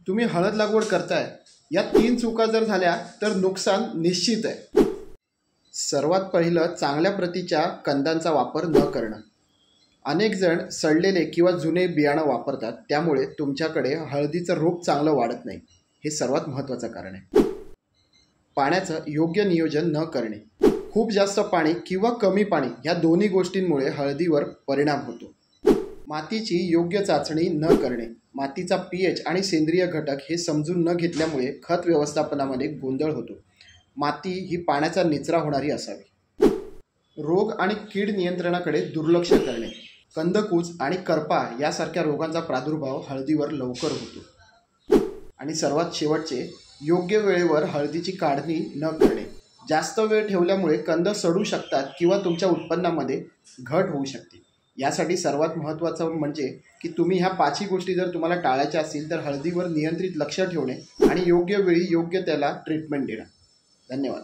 तुम्ही हळद लागवड करताय, या 3 चुका जर झाल्या तर नुकसान निश्चित आहे। सर्वात पहिलं, चांगल्या प्रतीच्या कंदांचा वापर न करणं। अनेक जण सडलेले किंवा जुने बियाणं वापरतात, त्यामुळे तुमच्याकडे हळदीचं रोप चांगलं वाढत नाही। हे सर्वात महत्त्वाचं कारण आहे। पाण्याचं योग्य नियोजन न करणे। खूप जास्त पाणी किंवा कमी पाणी या दोन्ही गोष्टींमुळे हळदीवर परिणाम होतो। मातीची योग्य चाचणी न करणे। मातीचा pH आणि सेंद्रिय घटक हे समजून न घेतल्यामुळे खत व्यवस्थापनामध्ये गोंधळ होतो। माती ही पाण्याचा निचरा होणारी असावी। रोग आणि कीड नियंत्रणाकडे दुर्लक्ष करणे। कंदकुज आणि करपा यासारख्या रोगांचा प्रादुर्भाव हळदीवर लवकर होतो। आणि सर्वात शेवटचे, योग्य वेळेवर हळदीची काढणी न करणे। जास्त वेळ ठेवल्यामुळे कंद सडू शकतात किंवा तुमच्या उत्पन्नामध्ये घट होऊ शकते। यासाठी सर्वात महत्त्वाचं म्हणजे की तुम्ही ह्या 5ही गोष्टी जर तुम्हाला टाळायच्या असतील तर हळदीवर नियंत्रित लक्ष ठेवणे आणि योग्य वेळी योग्य त्याला ट्रीटमेंट देणं। धन्यवाद।